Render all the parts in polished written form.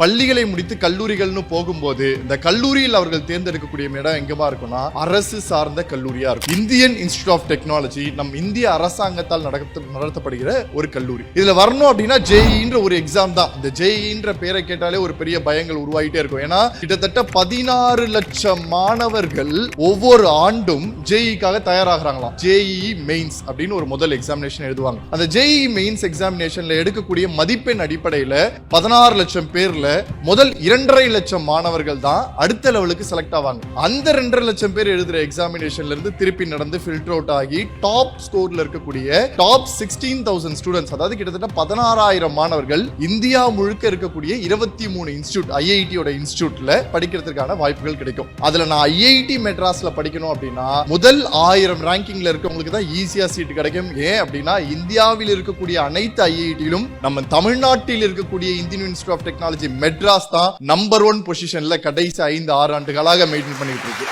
பள்ளிகளை முடித்து கல்லூரிகள்னு போகும்போது இந்த கல்லூரியில் அவர்கள் தேர்ந்தெடுக்கக்கூடிய இடம் எங்கமா இருக்கும்னா அரசு சார்ந்த கல்லூரியா இருக்கும். இந்தியன் இன்ஸ்டிடியூட் ஆஃப் டெக்னாலஜி நம் இந்திய அரசாங்கத்தால் நடத்தப்படுகிற ஒரு கல்லூரி. இதுல வரணும் அப்படின்னா ஜேஇன்ற ஒரு எக்ஸாம் தான். இந்த ஜேஇன்ற பேரை கேட்டாலே ஒரு பெரிய பயங்கள் உருவாகிட்டே இருக்கும். ஏன்னா கிட்டத்தட்ட 16 லட்சம் மாணவர்கள் ஒவ்வொரு ஆண்டும் ஜேஇக்காக தயாராகிறாங்களாம். ஜேஇ மெயின்ஸ் அப்படின்னு ஒரு முதல் எக்ஸாமினேஷன் எழுதுவாங்க. அந்த ஜேஇ மெயின்ஸ் எக்ஸாமினேஷன்ல எடுக்கக்கூடிய மதிப்பெண் அடிப்படையில் 16 லட்சம் பேர்ல முதல் 2.5 லட்சம் மாணவர்கள் தான் அடுத்த லெவலுக்கு செலக்ட் ஆவாங்க. அந்த 2.5 லட்சம் பேர் எழுதுற எக்ஸாமினேஷன்ல இருந்து திருப்பி நடந்து ஃபில்டர் அவுட் ஆகி டாப் ஸ்கோர்ல இருக்கக்கூடிய டாப் 16,000 ஸ்டூடெண்ட்ஸ், அதாவது கிட்டத்தட்ட 16,000 மாணவர்கள் இந்தியா முழுக்க இருக்கக்கூடிய 23 இன்ஸ்டிடியூட் ஐஐடியோட இன்ஸ்டிடியூட்ல படிக்கிறதுக்கான வாய்ப்புகள் கிடைக்கும். அதுல நான் ஐஐடி மெட்ராஸ்ல படிக்கணும் அப்படின்னா முதல் 1000 ரேங்கிங்ல இருக்கவங்களுக்கு தான் ஈஸியா சீட் கிடைக்கும். ஏன் அப்படின்னா இந்தியாவில் இருக்கக்கூடிய அனைத்து ஐஐடியிலும் நம்ம தமிழ்நாட்டில் இருக்கக்கூடிய Indian Institute of Technology Madras தான் நம்பர் 1 பொசிஷன்ல கடைசி 5-6 ஆண்டுகளாக மெயின்டைன் பண்ணிட்டு இருக்கு.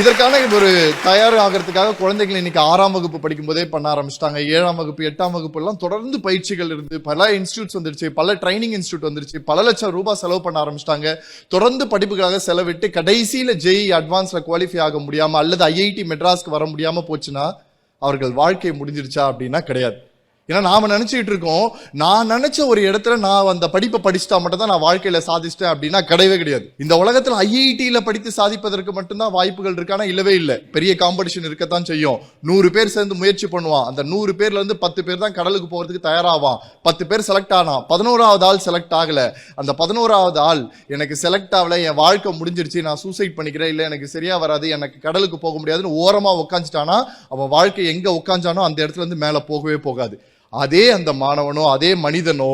இதற்கான ஒரு தயார் ஆகிறதுக்காக குழந்தைகள் இன்னைக்கு 6ஆம் வகுப்பு படிக்கும் போதே பண்ண ஆரம்பிச்சிட்டாங்க. 7ஆம் வகுப்பு 8ஆம் வகுப்பு எல்லாம் தொடர்ந்து பயிற்சிகள் இருந்து பல இன்ஸ்டியூட்ஸ் வந்துருச்சு, பல ட்ரைனிங் இன்ஸ்டியூட் வந்துருச்சு, பல லட்சம் ரூபாய் செலவு பண்ண ஆரம்பிச்சிட்டாங்க. தொடர்ந்து படிப்புக்காக செலவிட்டு கடைசியில ஜேஇ அட்வான்ஸ்ல குவாலிஃபை ஆக முடியாம அல்லது ஐஐடி மெட்ராஸ்க்கு வர முடியாம போச்சுன்னா அவர்கள் வாழ்க்கை முடிஞ்சிருச்சா அப்படின்னா கிடையாது. ஏன்னா நாம நினைச்சிட்டு இருக்கோம், நான் நினைச்ச ஒரு இடத்துல நான் அந்த படிப்பை படிச்சுட்டா மட்டும் தான் நான் வாழ்க்கையில சாதிச்சிட்டேன் அப்படின்னா கிடையவே கிடையாது. இந்த உலகத்துல ஐஐடியில படித்து சாதிப்பதற்கு மட்டும்தான் வாய்ப்புகள் இருக்கானா? இல்லவே இல்லை. பெரிய காம்படிஷன் இருக்கத்தான் செய்யும். 100 பேர் சேர்ந்து முயற்சி பண்ணுவான். அந்த 100 பேர்ல இருந்து 10 பேர் தான் கடலுக்கு போறதுக்கு தயாராவான். 10 பேர் செலக்ட் ஆனா 11வது ஆள் செலக்ட் ஆகல. அந்த 11வது ஆள் எனக்கு செலக்ட் ஆகல, என் வாழ்க்கை முடிஞ்சிருச்சு, நான் சூசைட் பண்ணிக்கிறேன், இல்ல எனக்கு சரியா வராது, எனக்கு கடலுக்கு போக முடியாதுன்னு ஓரமா உட்காந்துட்டானா அவன் வாழ்க்கை எங்க உட்காந்தானோ அந்த இடத்துல இருந்து மேல போகவே போகாது. அதே அந்த மாணவனோ அதே மனிதனோ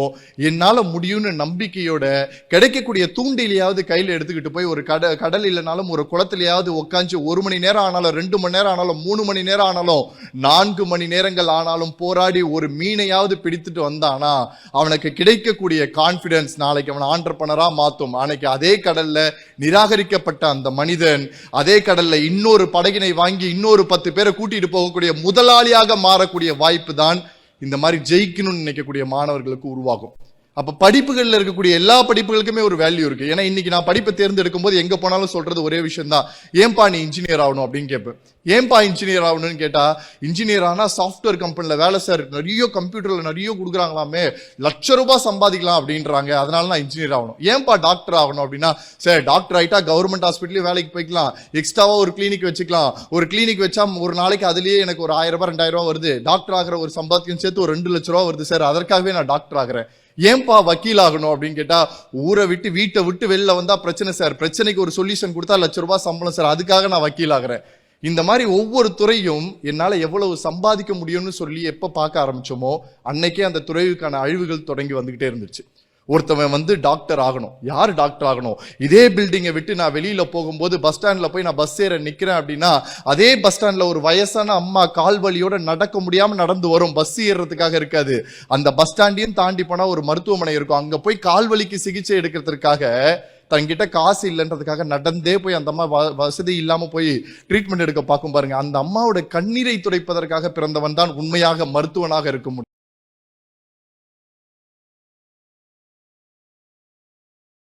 என்னால முடியும்னு நம்பிக்கையோட கிடைக்கக்கூடிய தூண்டிலையாவது கையில எடுத்துக்கிட்டு போய் ஒரு கடல் இல்லைனாலும் ஒரு குளத்திலேயாவது உட்காந்து 1 மணி நேரம் ஆனாலும் 2 மணி நேரம் ஆனாலும் 3 மணி நேரம் ஆனாலும் 4 மணி நேரங்கள் ஆனாலும் போராடி ஒரு மீனையாவது பிடித்துட்டு வந்தானா அவனுக்கு கிடைக்கக்கூடிய கான்பிடன்ஸ் நாளைக்கு அவன் ஆண்டர்பனரா மாத்தும். அன்னைக்கு அதே கடல்ல நிராகரிக்கப்பட்ட அந்த மனிதன் அதே கடல்ல இன்னொரு படகினை வாங்கி இன்னொரு 10 பேரை கூட்டிட்டு போகக்கூடிய முதலாளியாக மாறக்கூடிய வாய்ப்பு தான் இந்த மாதிரி ஜெயிக்கணும்னு நினைக்கக்கூடிய மாணவர்களுக்கு உருவாகும். அப்ப படிப்புகள்ல இருக்கக்கூடிய எல்லா படிப்புகளுக்குமே ஒரு வேல்யூ இருக்கு. ஏன்னா இன்னைக்கு நான் படிப்பை தேர்ந்தெடுக்கும் போது எங்க போனாலும் சொல்றது ஒரே விஷயம் தான், ஏன்பா நீ இன்ஜினியர் ஆகணும் அப்படின்னு கேட்பேன். ஏன்பா இன்ஜினியர் ஆகணும்னு கேட்டா, இன்ஜினியர் ஆனா சாஃப்ட்வேர் கம்பெனில வேலை சார், நிறைய கம்ப்யூட்டர்ல நிறைய கொடுக்குறாங்களாமே, ₹1,00,000 சம்பாதிக்கலாம் அப்படின்றாங்க, அதனால நான் இன்ஜினியர் ஆகணும். ஏன்பா டாக்டர் ஆகணும் அப்படின்னா, சார் டாக்டர் ஆயிட்டா கவர்மெண்ட் ஹாஸ்பிட்டலையும் வேலைக்கு போய்க்கலாம், எக்ஸ்ட்ராவா ஒரு கிளினிக் வச்சுக்கலாம், ஒரு கிளினிக் வச்சா ஒரு நாளைக்கு அதுலயே எனக்கு ஒரு ₹1,000 ₹2,000 வருது, டாக்டர் ஆகிற ஒரு சம்பாத்தியம் சேர்த்து ஒரு ₹2,00,000 வருது சார், அதற்காகவே நான் டாக்டர் ஆகிறேன். ஏன்பா வக்கீல் ஆகணும் அப்படின்னு கேட்டா, ஊரை விட்டு வீட்டை விட்டு வெளில வந்தா பிரச்சனை சார், பிரச்சனைக்கு ஒரு சொல்யூஷன் கொடுத்தா ₹1,00,000 சம்பளம் சார், அதுக்காக நான் வக்கீல் ஆகிறேன். இந்த மாதிரி ஒவ்வொரு துறையும் என்னால எவ்வளவு சம்பாதிக்க முடியும்னு சொல்லி எப்ப பார்க்க ஆரம்பிச்சோமோ அன்னைக்கே அந்த துறைக்கான அழிவுகள் தொடங்கி வந்துகிட்டே இருந்துச்சு. ஒருத்தவன் வந்து டாக்டர் ஆகணும். யார் டாக்டர் ஆகணும்? இதே பில்டிங்கை விட்டு நான் வெளியில போகும்போது பஸ் ஸ்டாண்ட்ல போய் நான் பஸ் ஏற நிக்கிறேன் அப்படின்னா அதே பஸ் ஸ்டாண்ட்ல ஒரு வயசான அம்மா கால் வலியோட நடக்க முடியாம நடந்து வரும், பஸ் ஏறுறதுக்காக இருக்காது. அந்த பஸ் ஸ்டாண்டையும் தாண்டி போனா ஒரு மருத்துவமனை இருக்கும், அங்க போய் கால் வலிக்கு சிகிச்சை எடுக்கிறதுக்காக தன்கிட்ட காசு இல்லைன்றதுக்காக நடந்தே போய் அந்த அம்மா வசதி இல்லாம போய் ட்ரீட்மெண்ட் எடுக்க பார்க்கும் பாருங்க. அந்த அம்மாவோட கண்ணீரை துடைப்பதற்காக பிறந்தவன் தான் உண்மையாக மருத்துவனாக இருக்க முடியும்.